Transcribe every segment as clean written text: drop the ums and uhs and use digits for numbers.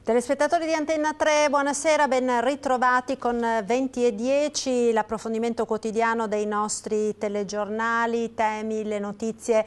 Telespettatori di Antenna 3, buonasera, ben ritrovati con 20:10, l'approfondimento quotidiano dei nostri telegiornali, temi, le notizie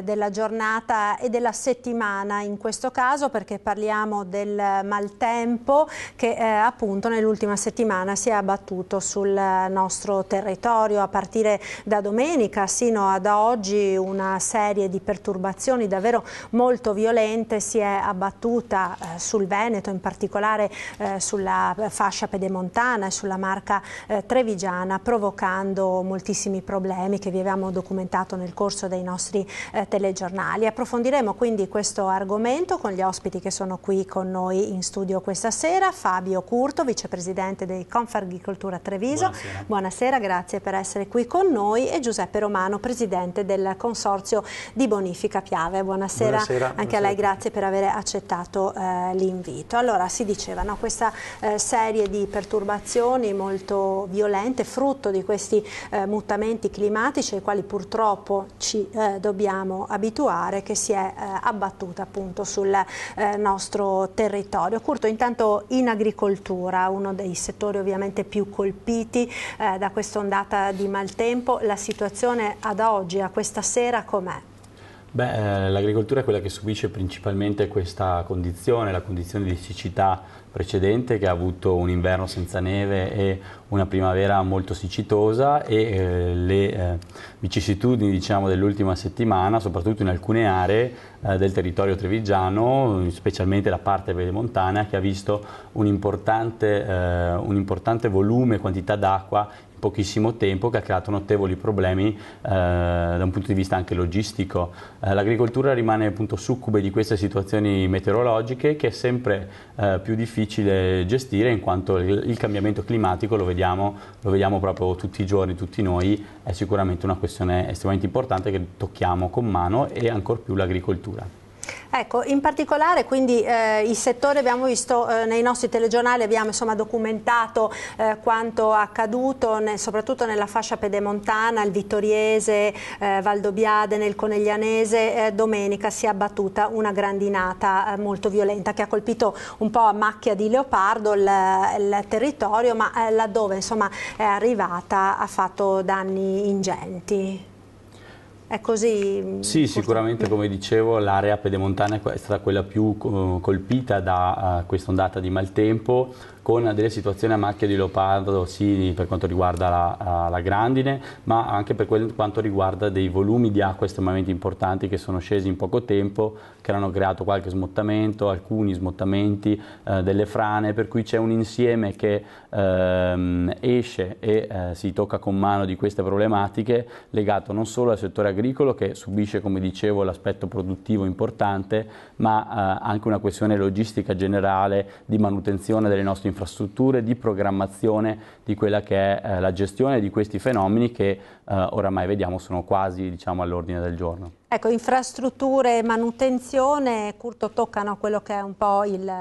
della giornata e della settimana in questo caso, perché parliamo del maltempo che appunto nell'ultima settimana si è abbattuto sul nostro territorio. A partire da domenica sino ad oggi una serie di perturbazioni davvero molto violente si è abbattuta sul Veneto, in particolare sulla fascia pedemontana e sulla Marca trevigiana, provocando moltissimi problemi che vi abbiamo documentato nel corso dei nostri telegiornali. Approfondiremo quindi questo argomento con gli ospiti che sono qui con noi in studio questa sera. Fabio Curto, vicepresidente di Confagricoltura Treviso. Buonasera. Buonasera, grazie per essere qui con noi. E Giuseppe Romano, presidente del Consorzio di Bonifica Piave. Buonasera, buonasera anche a lei, grazie per aver accettato l'invito. Allora, si diceva, no, questa serie di perturbazioni molto violente, frutto di questi mutamenti climatici ai quali purtroppo ci dobbiamo abituare, che si è abbattuta appunto sul nostro territorio. Curto, intanto in agricoltura, uno dei settori ovviamente più colpiti da questa ondata di maltempo, la situazione ad oggi, a questa sera, com'è? L'agricoltura è quella che subisce principalmente questa condizione, la condizione di siccità precedente, che ha avuto un inverno senza neve e una primavera molto siccitosa, e le vicissitudini, diciamo, dell'ultima settimana, soprattutto in alcune aree del territorio trevigiano, specialmente la parte pedemontana, che ha visto un importante volume, quantità d'acqua pochissimo tempo, che ha creato notevoli problemi da un punto di vista anche logistico. L'agricoltura rimane appunto succube di queste situazioni meteorologiche, che è sempre più difficile gestire, in quanto il cambiamento climatico lo vediamo proprio tutti i giorni, tutti noi, è sicuramente una questione estremamente importante che tocchiamo con mano, e ancor più l'agricoltura. Ecco, in particolare quindi i settori, abbiamo visto nei nostri telegiornali, abbiamo insomma documentato quanto accaduto soprattutto nella fascia pedemontana, il Vittoriese, Valdobbiadene, nel Coneglianese. Domenica si è abbattuta una grandinata molto violenta che ha colpito un po' a macchia di leopardo il territorio, ma laddove insomma è arrivata ha fatto danni ingenti. È così? Sì, sicuramente, come dicevo, l'area pedemontana è stata quella più colpita da questa ondata di maltempo, con delle situazioni a macchia di leopardo, sì, per quanto riguarda la grandine, ma anche per quanto riguarda dei volumi di acqua estremamente importanti che sono scesi in poco tempo, che hanno creato qualche smottamento, alcuni smottamenti, delle frane, per cui c'è un insieme che esce e si tocca con mano di queste problematiche, legato non solo al settore agricolo, che subisce, come dicevo, l'aspetto produttivo importante, ma anche una questione logistica generale di manutenzione delle nostre infrastrutture, di programmazione di quella che è la gestione di questi fenomeni, che oramai vediamo sono quasi, diciamo, all'ordine del giorno. Ecco, infrastrutture e manutenzione, Curto, toccano quello che è un po' il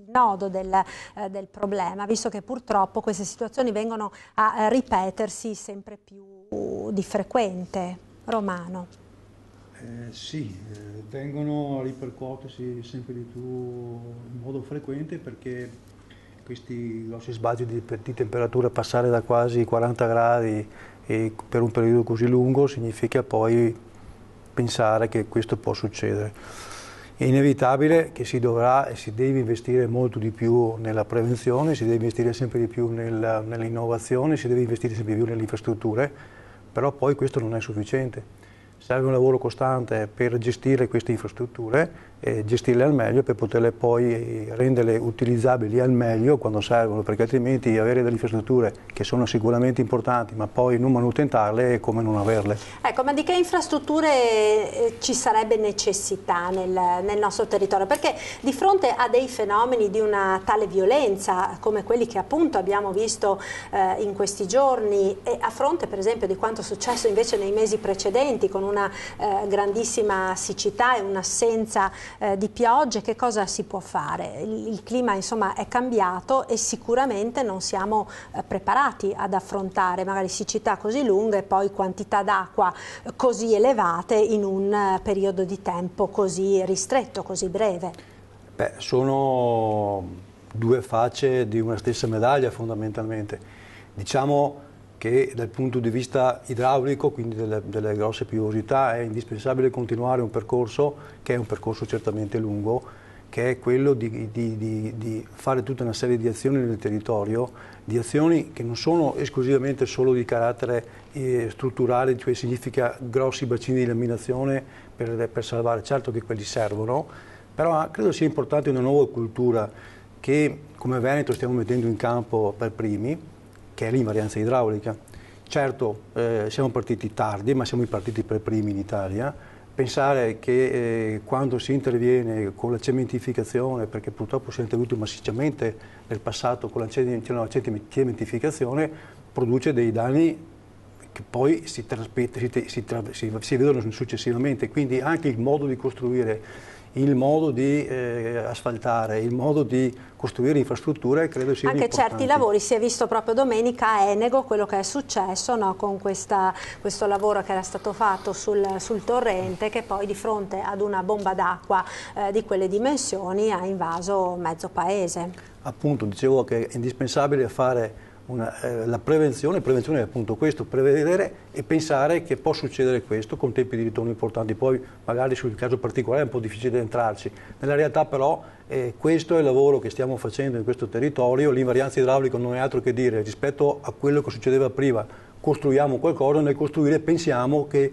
nodo del problema, visto che purtroppo queste situazioni vengono a ripetersi sempre più di frequente. Romano. Sì, vengono a ripercuotersi sempre di più in modo frequente, perché questi grossi sbalzi di temperatura, passare da quasi 40 gradi e per un periodo così lungo, significa poi pensare che questo può succedere. È inevitabile che si dovrà e si deve investire molto di più nella prevenzione, si deve investire sempre di più nell'innovazione, si deve investire sempre di più nelle infrastrutture, però poi questo non è sufficiente. Serve un lavoro costante per gestire queste infrastrutture e gestirle al meglio, per poterle poi renderle utilizzabili al meglio quando servono, perché altrimenti avere delle infrastrutture che sono sicuramente importanti ma poi non manutentarle è come non averle. Ecco, ma di che infrastrutture ci sarebbe necessità nel nostro territorio? Perché di fronte a dei fenomeni di una tale violenza come quelli che appunto abbiamo visto in questi giorni, e a fronte per esempio di quanto è successo invece nei mesi precedenti, con una grandissima siccità e un'assenza di piogge, che cosa si può fare? Il clima insomma è cambiato e sicuramente non siamo preparati ad affrontare magari siccità così lunghe e poi quantità d'acqua così elevate in un periodo di tempo così ristretto, così breve. Beh, sono due facce di una stessa medaglia fondamentalmente. Diciamo che dal punto di vista idraulico, quindi delle grosse piovosità, è indispensabile continuare un percorso che è un percorso certamente lungo, che è quello di fare tutta una serie di azioni nel territorio, di azioni che non sono esclusivamente solo di carattere strutturale, cioè significa grossi bacini di laminazione per salvare, certo che quelli servono, però credo sia importante una nuova cultura che come Veneto stiamo mettendo in campo per primi, che è l'invarianza idraulica. Certo, siamo partiti tardi, ma siamo partiti per primi in Italia. Pensare che quando si interviene con la cementificazione, perché purtroppo si è intervenuto massicciamente nel passato con la cementificazione, produce dei danni che poi si vedono successivamente. Quindi anche il modo di costruire, il modo di asfaltare, il modo di costruire infrastrutture credo siano anche importanti. Certi lavori, si è visto proprio domenica a Enego quello che è successo, no? Con questo lavoro che era stato fatto sul torrente, che poi di fronte ad una bomba d'acqua di quelle dimensioni ha invaso mezzo paese. Appunto, dicevo che è indispensabile fare la prevenzione è appunto questo, prevedere e pensare che può succedere questo con tempi di ritorno importanti. Poi magari sul caso particolare è un po' difficile entrarci. Nella realtà però questo è il lavoro che stiamo facendo in questo territorio. L'invarianza idraulica non è altro che dire, rispetto a quello che succedeva prima, costruiamo qualcosa, nel costruire pensiamo che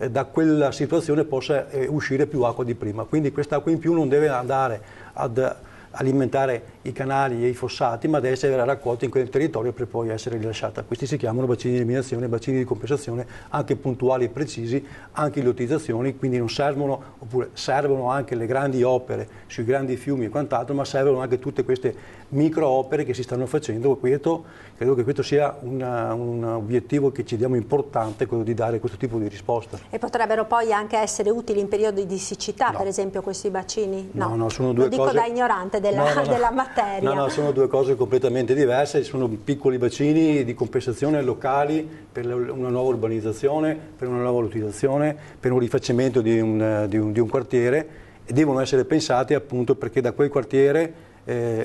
da quella situazione possa uscire più acqua di prima. Quindi quest'acqua in più non deve andare ad alimentare i canali e i fossati, ma deve essere raccolta in quel territorio per poi essere rilasciata. Questi si chiamano bacini di eliminazione, bacini di compensazione, anche puntuali e precisi, anche lottizzazioni, quindi non servono, oppure servono anche le grandi opere sui grandi fiumi e quant'altro, ma servono anche tutte queste micro opere che si stanno facendo. Credo che questo sia un obiettivo che ci diamo importante, quello di dare questo tipo di risposta. E potrebbero poi anche essere utili in periodi di siccità, no. Per esempio questi bacini? No, sono due cose... Lo dico da ignorante della materia. No, sono due cose completamente diverse, sono piccoli bacini di compensazione locali per una nuova urbanizzazione, per una nuova utilizzazione, per un rifacimento di un quartiere, e devono essere pensati appunto perché da quel quartiere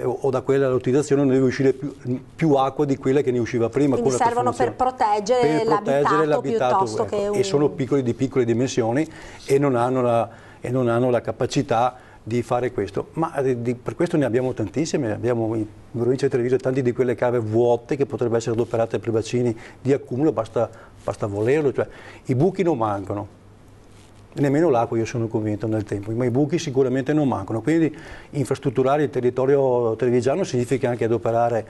o da quella utilizzazione non deve uscire più acqua di quella che ne usciva prima. Quindi servono per proteggere l'abitato piuttosto che e sono piccoli di piccole dimensioni e non hanno la capacità di fare questo, ma per questo ne abbiamo tantissime, abbiamo in provincia di Treviso tanti di quelle cave vuote che potrebbero essere adoperate per bacini di accumulo, basta volerlo, cioè i buchi non mancano, nemmeno l'acqua io sono convinto nel tempo, ma i buchi sicuramente non mancano, quindi infrastrutturare il territorio trevigiano significa anche adoperare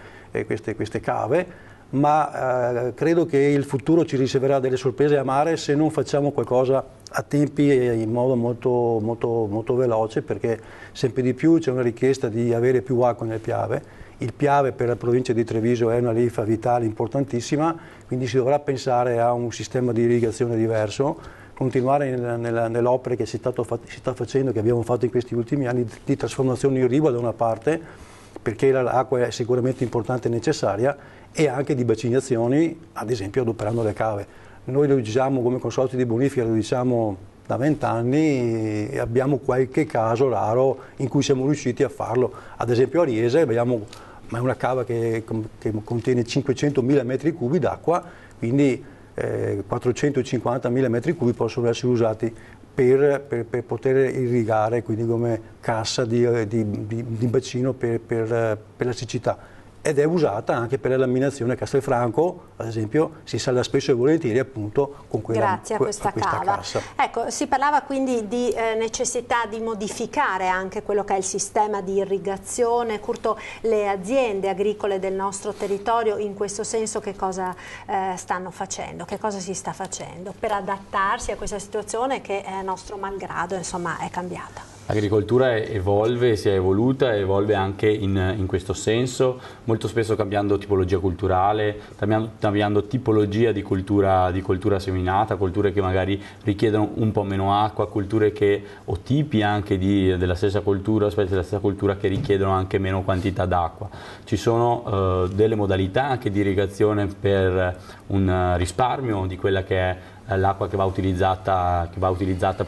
queste cave, ma credo che il futuro ci riserverà delle sorprese amare se non facciamo qualcosa a tempi e in modo molto veloce, perché sempre di più c'è una richiesta di avere più acqua nel Piave. Il Piave per la provincia di Treviso è una linfa vitale importantissima, quindi si dovrà pensare a un sistema di irrigazione diverso, continuare nell'opera che si sta facendo, che abbiamo fatto in questi ultimi anni, di trasformazione in riva da una parte, perché l'acqua è sicuramente importante e necessaria, e anche di bacinazioni, ad esempio adoperando le cave. Noi lo diciamo come consorzio di bonifica, lo diciamo da 20 anni e abbiamo qualche caso raro in cui siamo riusciti a farlo. Ad esempio a Riese ma è una cava che contiene 500.000 metri cubi d'acqua, quindi 450.000 metri cubi possono essere usati per poter irrigare, quindi come cassa di bacino per la siccità. Ed è usata anche per la laminazione a Castelfranco, ad esempio, si sale spesso e volentieri appunto con grazie a questa cava. Cassa. Ecco, si parlava quindi di necessità di modificare anche quello che è il sistema di irrigazione. Curto, le aziende agricole del nostro territorio in questo senso che cosa stanno facendo, che cosa si sta facendo per adattarsi a questa situazione che a nostro malgrado insomma è cambiata? L'agricoltura evolve, si è evoluta e evolve anche in questo senso, molto spesso cambiando tipologia culturale, cambiando tipologia di cultura seminata, culture che magari richiedono un po' meno acqua, o tipi anche della stessa cultura, specie della stessa cultura che richiedono anche meno quantità d'acqua. Ci sono delle modalità anche di irrigazione per un risparmio di quella che è l'acqua che va utilizzata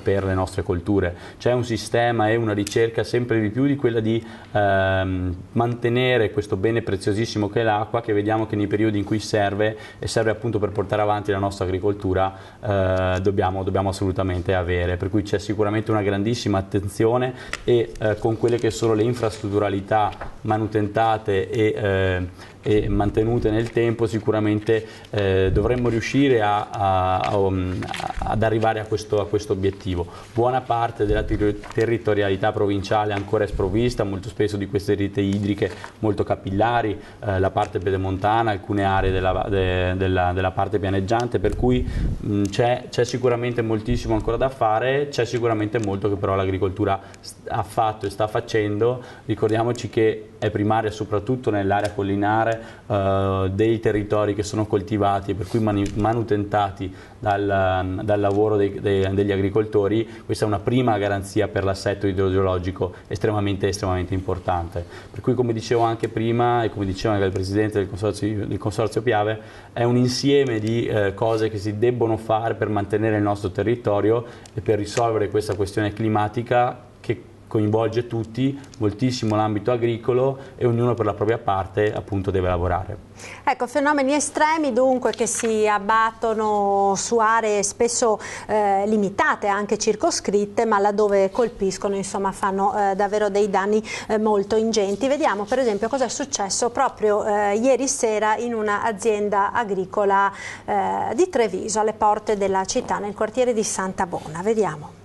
per le nostre colture. C'è un sistema e una ricerca sempre di più di quella di mantenere questo bene preziosissimo che è l'acqua, che vediamo che nei periodi in cui serve e serve appunto per portare avanti la nostra agricoltura, dobbiamo assolutamente avere, per cui c'è sicuramente una grandissima attenzione e con quelle che sono le infrastrutturalità manutentate e mantenute nel tempo sicuramente dovremmo riuscire ad arrivare a questo obiettivo. Buona parte della territorialità provinciale ancora è sprovvista, molto spesso di queste reti idriche molto capillari, la parte pedemontana, alcune aree della parte pianeggiante, per cui c'è sicuramente moltissimo ancora da fare, c'è sicuramente molto che però l'agricoltura ha fatto e sta facendo. Ricordiamoci che è primaria soprattutto nell'area collinare, dei territori che sono coltivati e per cui manutentati dal lavoro degli agricoltori. Questa è una prima garanzia per l'assetto idrogeologico estremamente importante, per cui, come dicevo anche prima e come diceva anche il Presidente del Consorzio Piave, è un insieme di cose che si debbono fare per mantenere il nostro territorio e per risolvere questa questione climatica che coinvolge tutti, moltissimo l'ambito agricolo, e ognuno per la propria parte appunto deve lavorare. Ecco, fenomeni estremi dunque che si abbattono su aree spesso limitate, anche circoscritte, ma laddove colpiscono, insomma, fanno davvero dei danni molto ingenti. Vediamo per esempio cosa è successo proprio ieri sera in un'azienda agricola di Treviso, alle porte della città, nel quartiere di Santa Bona. Vediamo.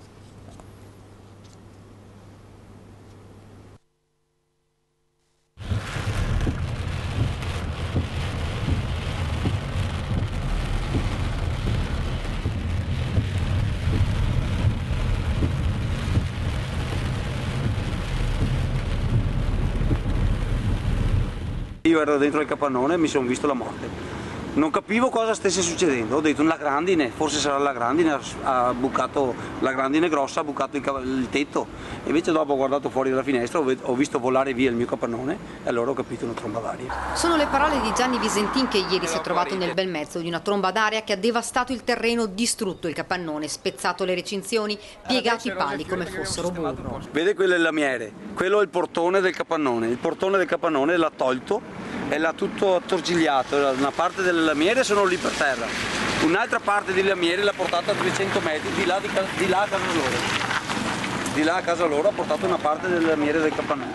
Io ero dentro il capannone e mi sono visto la morte. Non capivo cosa stesse succedendo, ho detto una grandine, forse sarà la grandine, ha bucato la grandine grossa, ha bucato il tetto. E invece dopo ho guardato fuori dalla finestra, ho visto volare via il mio capannone e allora ho capito una tromba d'aria. Sono le parole di Gianni Visentin, che ieri si è trovato nel bel mezzo di una tromba d'aria che ha devastato il terreno, distrutto il capannone, spezzato le recinzioni, piegato i pali come fossero burro. Vede, quello è il lamiere, quello è il portone del capannone l'ha tolto e l'ha tutto attorcigliato. Una parte del lamiere sono lì per terra, un'altra parte del lamiere l'ha portata a 200 metri di là a casa loro. Di là a casa loro ha portato una parte del lamiere del capannone.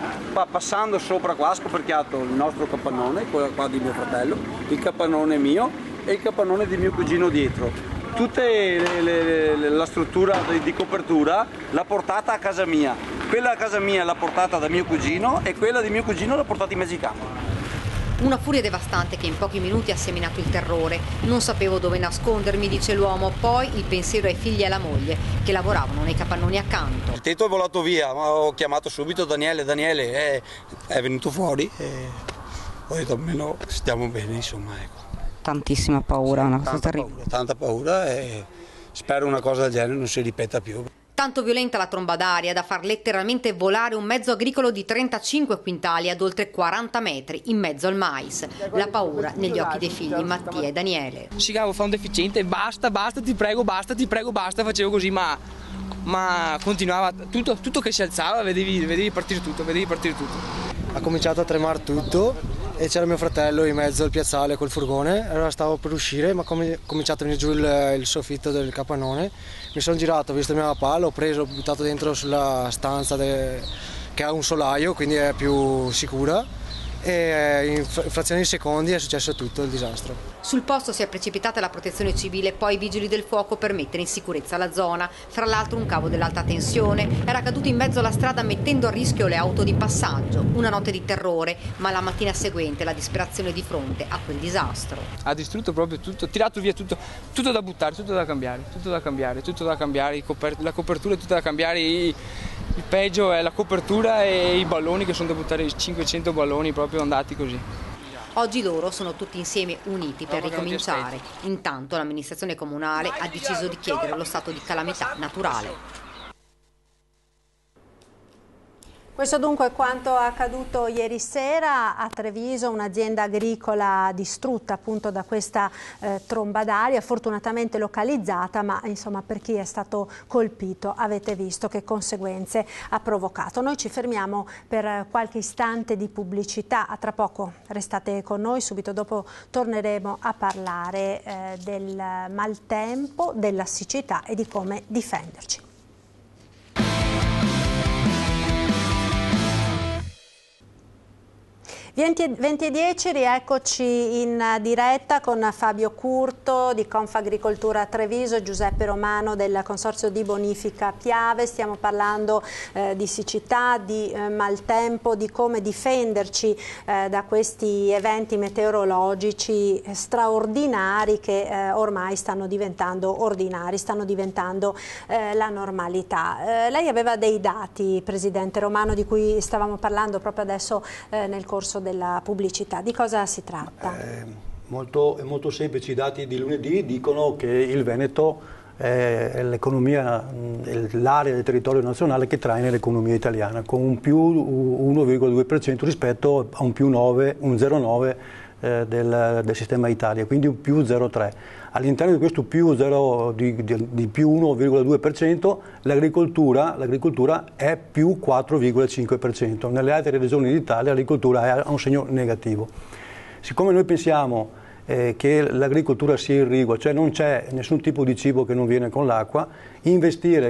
Passando sopra qua ha scoperchiato il nostro capannone, quello qua di mio fratello, il capannone mio e il capannone di mio cugino dietro. Tutta la struttura di copertura l'ha portata a casa mia. Quella a casa mia l'ha portata da mio cugino e quella di mio cugino l'ha portata in mezzo ai campi. Una furia devastante che in pochi minuti ha seminato il terrore. Non sapevo dove nascondermi, dice l'uomo, poi il pensiero ai figli e alla moglie che lavoravano nei capannoni accanto. Il tetto è volato via, ma ho chiamato subito Daniele è venuto fuori e ho detto almeno stiamo bene, insomma, ecco. Tantissima paura, una cosa terribile. Tanta paura e spero una cosa del genere non si ripeta più. Tanto violenta la tromba d'aria da far letteralmente volare un mezzo agricolo di 35 quintali ad oltre 40 metri in mezzo al mais. La paura negli occhi dei figli Mattia e Daniele. Chicago fa un deficiente, basta, ti prego, basta, facevo così, ma continuava, tutto che si alzava, vedevi partire tutto. Ha cominciato a tremare tutto e c'era mio fratello in mezzo al piazzale col furgone, allora stavo per uscire, ma come cominciato a venire giù il soffitto del capannone, mi sono girato, ho visto la mia palla, ho preso, ho buttato dentro sulla stanza che ha un solaio, quindi è più sicura, e in frazioni di secondi è successo tutto il disastro. Sul posto si è precipitata la protezione civile, poi i vigili del fuoco per mettere in sicurezza la zona. Fra l'altro un cavo dell'alta tensione era caduto in mezzo alla strada mettendo a rischio le auto di passaggio. Una notte di terrore, ma la mattina seguente la disperazione di fronte a quel disastro. Ha distrutto proprio tutto, tirato via tutto da buttare, tutto da cambiare, la copertura è tutta da cambiare. Il peggio è la copertura e i balloni, che sono da buttare 500 balloni proprio andati così. Oggi loro sono tutti insieme uniti per ricominciare. Intanto l'amministrazione comunale ha deciso di chiedere lo stato di calamità naturale. Questo dunque è quanto accaduto ieri sera a Treviso, un'azienda agricola distrutta appunto da questa tromba d'aria, fortunatamente localizzata, ma insomma per chi è stato colpito avete visto che conseguenze ha provocato. Noi ci fermiamo per qualche istante di pubblicità, a tra poco restate con noi, subito dopo torneremo a parlare del maltempo, della siccità e di come difenderci. 20:10, rieccoci in diretta con Fabio Curto di Confagricoltura Treviso e Giuseppe Romano del Consorzio di Bonifica Piave. Stiamo parlando di siccità, di maltempo, di come difenderci da questi eventi meteorologici straordinari che ormai stanno diventando ordinari, stanno diventando la normalità. Lei aveva dei dati, Presidente Romano, di cui stavamo parlando proprio adesso nel corso della pubblicità. Di cosa si tratta? Molto semplici. I dati di lunedì dicono che il Veneto è l'economia, l'area del territorio nazionale che traina l'economia italiana, con un più 1,2% rispetto a un più 9, un 0,9 del sistema Italia, quindi un più 0,3. All'interno di questo più 1,2% l'agricoltura è più 4,5%. Nelle altre regioni d'Italia l'agricoltura ha un segno negativo. Siccome noi pensiamo che l'agricoltura sia irrigua, cioè non c'è nessun tipo di cibo che non viene con l'acqua,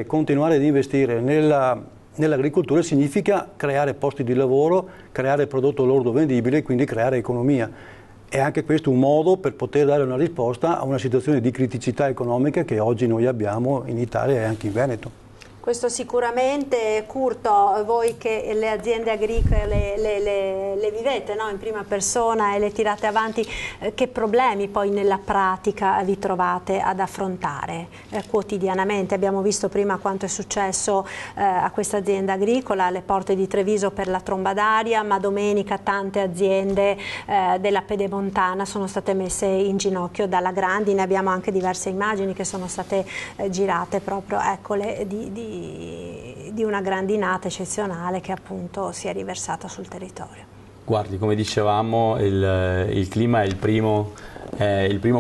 continuare ad investire nell'agricoltura significa creare posti di lavoro, creare prodotto lordo vendibile e quindi creare economia. È anche questo un modo per poter dare una risposta a una situazione di criticità economica che oggi noi abbiamo in Italia e anche in Veneto. Questo sicuramente. Curto, voi che le aziende agricole le vivete, no? In prima persona e le tirate avanti, che problemi poi nella pratica vi trovate ad affrontare quotidianamente? Abbiamo visto prima quanto è successo a questa azienda agricola alle porte di Treviso per la tromba d'aria, ma domenica tante aziende della Pedemontana sono state messe in ginocchio dalla grandine. Abbiamo anche diverse immagini che sono state girate proprio, eccole, di una grandinata eccezionale che appunto si è riversata sul territorio. Guardi, come dicevamo, il clima è il primo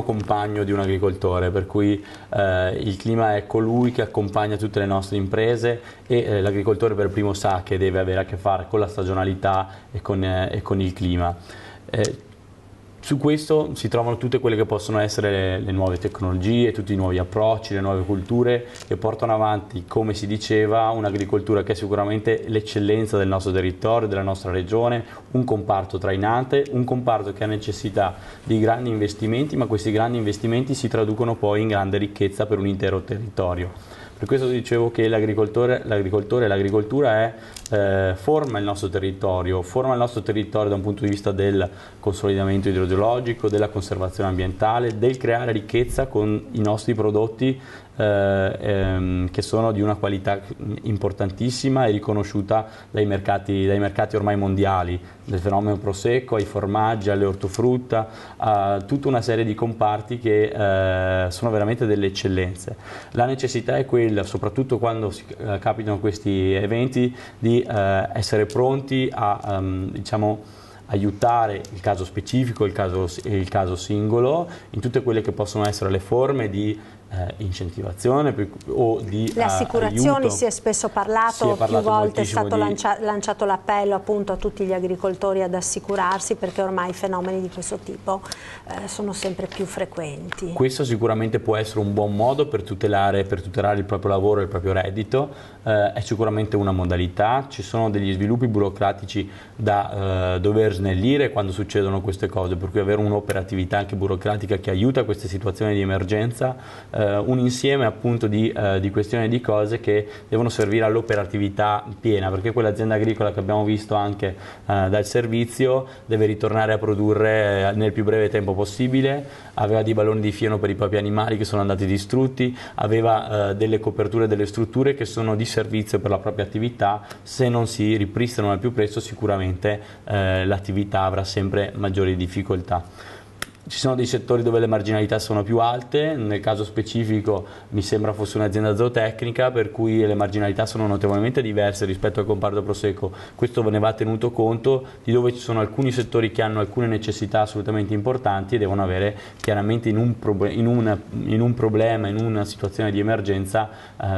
compagno di un agricoltore, per cui il clima è colui che accompagna tutte le nostre imprese e l'agricoltore per primo sa che deve avere a che fare con la stagionalità e con il clima. Su questo si trovano tutte quelle che possono essere le nuove tecnologie, tutti i nuovi approcci, le nuove culture che portano avanti, come si diceva, un'agricoltura che è sicuramente l'eccellenza del nostro territorio, della nostra regione, un comparto trainante, un comparto che ha necessità di grandi investimenti, ma questi grandi investimenti si traducono poi in grande ricchezza per un intero territorio. Per questo dicevo che l'agricoltura forma il nostro territorio da un punto di vista del consolidamento idrogeologico, della conservazione ambientale, del creare ricchezza con i nostri prodotti che sono di una qualità importantissima e riconosciuta dai mercati ormai mondiali, del fenomeno prosecco ai formaggi, alle ortofrutta, a tutta una serie di comparti che sono veramente delle eccellenze. La necessità è quella, soprattutto quando capitano questi eventi, di essere pronti a aiutare il caso specifico, il caso singolo, in tutte quelle che possono essere le forme di incentivazione o di le assicurazioni aiuto. Si è spesso parlato più volte, è stato lanciato l'appello appunto a tutti gli agricoltori ad assicurarsi, perché ormai fenomeni di questo tipo sono sempre più frequenti. Questo sicuramente può essere un buon modo per tutelare il proprio lavoro e il proprio reddito, è sicuramente una modalità. Ci sono degli sviluppi burocratici da dover snellire quando succedono queste cose, per cui avere un'operatività anche burocratica che aiuta queste situazioni di emergenza, un insieme appunto di questioni e di cose che devono servire all'operatività piena, perché quell'azienda agricola che abbiamo visto anche dal servizio deve ritornare a produrre nel più breve tempo possibile, aveva dei balloni di fieno per i propri animali che sono andati distrutti, aveva delle coperture, delle strutture che sono di servizio per la propria attività. Se non si ripristinano al più presto sicuramente l'attività avrà sempre maggiori difficoltà. Ci sono dei settori dove le marginalità sono più alte, nel caso specifico mi sembra fosse un'azienda zootecnica, per cui le marginalità sono notevolmente diverse rispetto al comparto prosecco. Questo ne va tenuto conto, di dove ci sono alcuni settori che hanno alcune necessità assolutamente importanti e devono avere chiaramente in un problema, in una situazione di emergenza,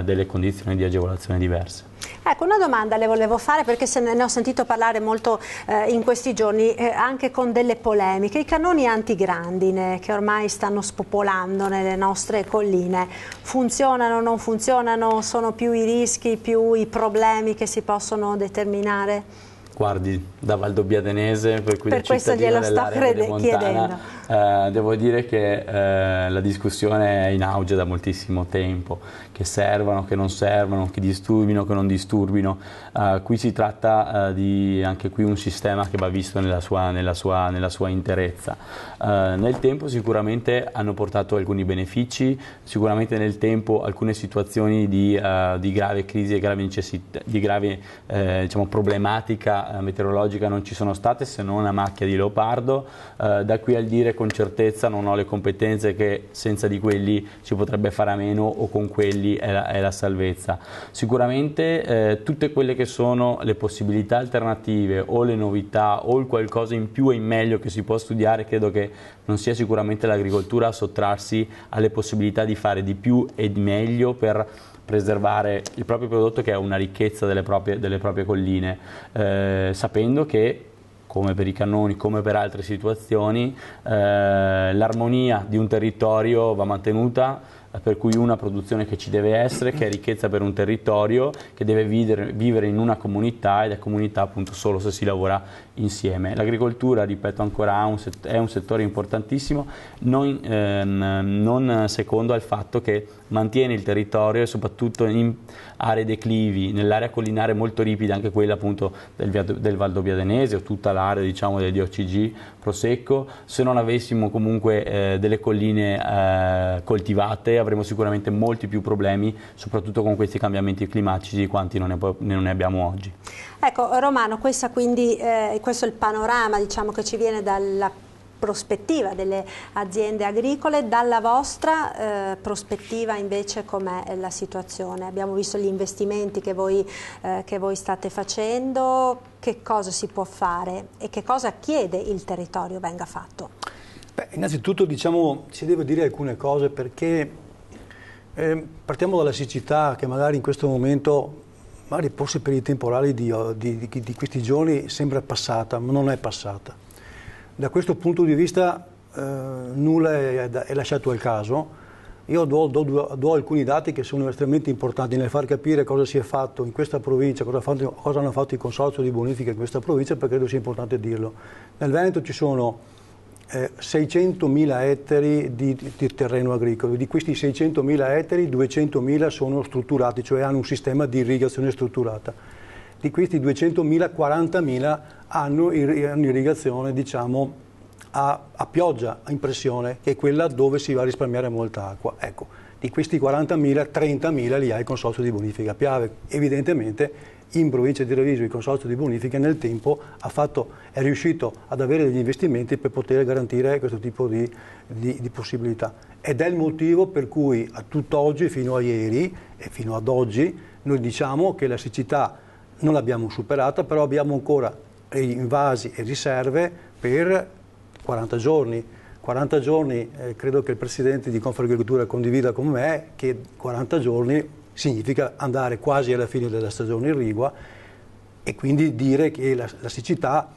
delle condizioni di agevolazione diverse. Ecco, una domanda le volevo fare, perché ne ho sentito parlare molto in questi giorni, anche con delle polemiche. I cannoni antigrandine che ormai stanno spopolando nelle nostre colline, funzionano, non funzionano? Sono più i rischi, più i problemi che si possono determinare? Guardi, da Valdobbiadenese, per cui per questo glielo sto chiedendo. Devo dire che la discussione è in auge da moltissimo tempo, che servano, che non servono, che disturbino, che non disturbino. Qui si tratta di anche qui un sistema che va visto nella sua interezza. Nel tempo sicuramente hanno portato alcuni benefici, sicuramente nel tempo alcune situazioni di grave crisi e di grave diciamo, problematica meteorologica non ci sono state, se non una macchia di leopardo. Da qui al dire con certezza non ho le competenze che senza di quelli si potrebbe fare a meno o con quelli è la salvezza. Sicuramente tutte quelle che sono le possibilità alternative o le novità o il qualcosa in più e in meglio che si può studiare, credo che non sia sicuramente l'agricoltura a sottrarsi alle possibilità di fare di più e di meglio per preservare il proprio prodotto, che è una ricchezza delle proprie colline, sapendo che, come per i cannoni, come per altre situazioni, l'armonia di un territorio va mantenuta, per cui una produzione che ci deve essere, che è ricchezza per un territorio, che deve vivere in una comunità, ed è comunità appunto solo se si lavora insieme. L'agricoltura, ripeto ancora, è un settore importantissimo, non secondo al fatto che mantiene il territorio, e soprattutto in aree declivi, nell'area collinare molto ripida, anche quella appunto del Valdobbiadenese o tutta l'area diciamo del DOCG Prosecco. Se non avessimo comunque delle colline coltivate, avremo sicuramente molti più problemi, soprattutto con questi cambiamenti climatici, quanti non ne abbiamo oggi. Ecco Romano, questo è il panorama diciamo, che ci viene dalla prospettiva delle aziende agricole. Dalla vostra prospettiva invece com'è la situazione? Abbiamo visto gli investimenti che voi state facendo, che cosa si può fare e che cosa chiede il territorio venga fatto? Beh, innanzitutto diciamo si deve dire alcune cose, perché partiamo dalla siccità, che magari in questo momento, magari forse per i temporali di questi giorni sembra passata, ma non è passata. Da questo punto di vista nulla è lasciato al caso. Io do alcuni dati che sono estremamente importanti nel far capire cosa si è fatto in questa provincia, cosa hanno fatto i consorzi di bonifica in questa provincia, perché credo sia importante dirlo. Nel Veneto ci sono 600.000 ettari di terreno agricolo. Di questi 600.000 ettari 200.000 sono strutturati, cioè hanno un sistema di irrigazione strutturata. Di questi 200.000, 40.000 hanno irrigazione diciamo a pioggia, a impressione, che è quella dove si va a risparmiare molta acqua. Ecco, di questi 40.000, 30.000 li ha il consorzio di bonifica Piave. Evidentemente in provincia di Treviso il consorzio di bonifica nel tempo è riuscito ad avere degli investimenti per poter garantire questo tipo di possibilità. Ed è il motivo per cui a tutt'oggi, fino a ieri e fino ad oggi, noi diciamo che la siccità non l'abbiamo superata, però abbiamo ancora invasi e riserve per 40 giorni. 40 giorni, credo che il Presidente di Confagricoltura condivida con me, che 40 giorni significa andare quasi alla fine della stagione irrigua, e quindi dire che la siccità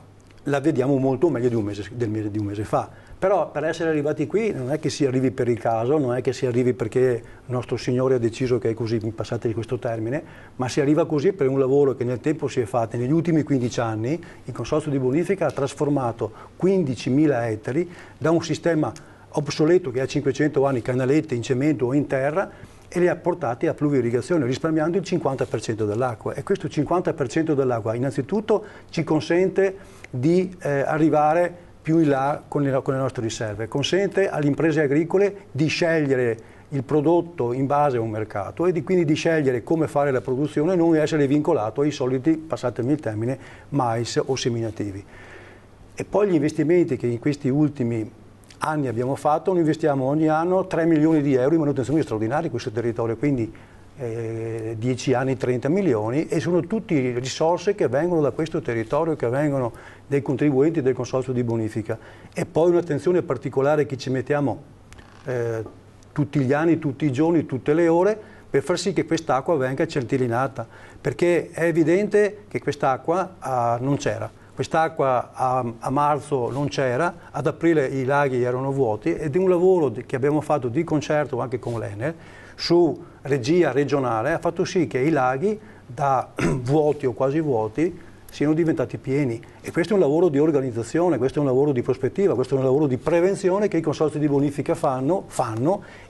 la vediamo molto meglio di un mese fa. Però per essere arrivati qui non è che si arrivi per il caso, non è che si arrivi perché il nostro Signore ha deciso che è così, passate di questo termine, ma si arriva così per un lavoro che nel tempo si è fatto. Negli ultimi 15 anni il Consorzio di Bonifica ha trasformato 15.000 ettari da un sistema obsoleto che ha 500 anni, canalette in cemento o in terra, e li ha portati a pluvioirrigazione, risparmiando il 50% dell'acqua. E questo 50% dell'acqua innanzitutto ci consente di arrivare più in là con le nostre riserve, consente alle imprese agricole di scegliere il prodotto in base a un mercato e quindi di scegliere come fare la produzione e non essere vincolato ai soliti, passatemi il termine, mais o seminativi. E poi gli investimenti che in questi ultimi anni abbiamo fatto, noi investiamo ogni anno 3 milioni di euro in manutenzione straordinaria in questo territorio, quindi 10 anni 30 milioni, e sono tutte risorse che vengono da questo territorio, che vengono dai contribuenti del consorzio di bonifica. E poi un'attenzione particolare che ci mettiamo tutti gli anni, tutti i giorni, tutte le ore, per far sì che quest'acqua venga certilinata, perché è evidente che quest'acqua non c'era. Quest'acqua a marzo non c'era, ad aprile i laghi erano vuoti, ed è un lavoro che abbiamo fatto di concerto anche con l'Enel su regia regionale, ha fatto sì che i laghi da vuoti o quasi vuoti siano diventati pieni, e questo è un lavoro di organizzazione, questo è un lavoro di prospettiva, questo è un lavoro di prevenzione che i consorzi di bonifica fanno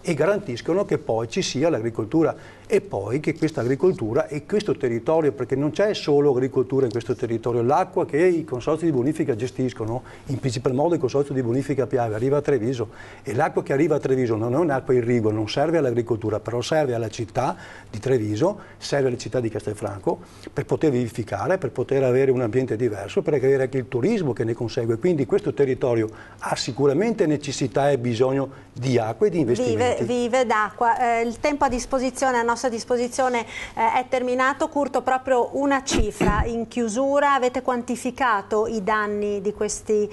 e garantiscono che poi ci sia l'agricoltura, e poi che questa agricoltura e questo territorio, perché non c'è solo agricoltura in questo territorio, l'acqua che i consorzi di bonifica gestiscono, in principal modo il consorzio di bonifica Piave arriva a Treviso, e l'acqua che arriva a Treviso non è un'acqua irrigua, non serve all'agricoltura, però serve alla città di Treviso, serve alla città di Castelfranco per poter vivificare, per poter avere un ambiente diverso, per avere anche il turismo che ne consegue. Quindi questo territorio ha sicuramente necessità e bisogno di acqua e di investimenti. Vive d'acqua. Il tempo a disposizione, a nostra disposizione è terminato. Curto, proprio una cifra in chiusura: avete quantificato i danni di questi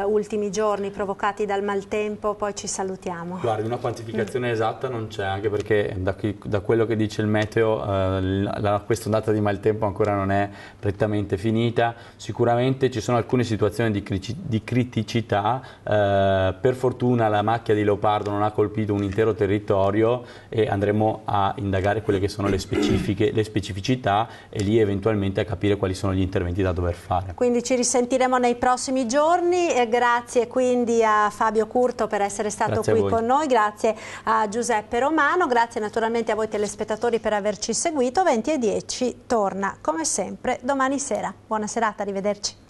ultimi giorni provocati dal maltempo? Poi ci salutiamo. Guardi, una quantificazione esatta non c'è, anche perché da quello che dice il meteo questa ondata di maltempo ancora non è prettamente finita. Sicuramente ci sono alcune situazioni di criticità, per fortuna la macchia di leopardo non ha colpito un intero territorio, e andremo a indagare quelle che sono le specificità, e lì eventualmente a capire quali sono gli interventi da dover fare. Quindi ci risentiremo nei prossimi giorni, e grazie quindi a Fabio Curto per essere stato qui con noi, grazie a Giuseppe Romano, grazie naturalmente a voi telespettatori per averci seguito. 20:10 torna come sempre domani sera. Buona serata, arrivederci.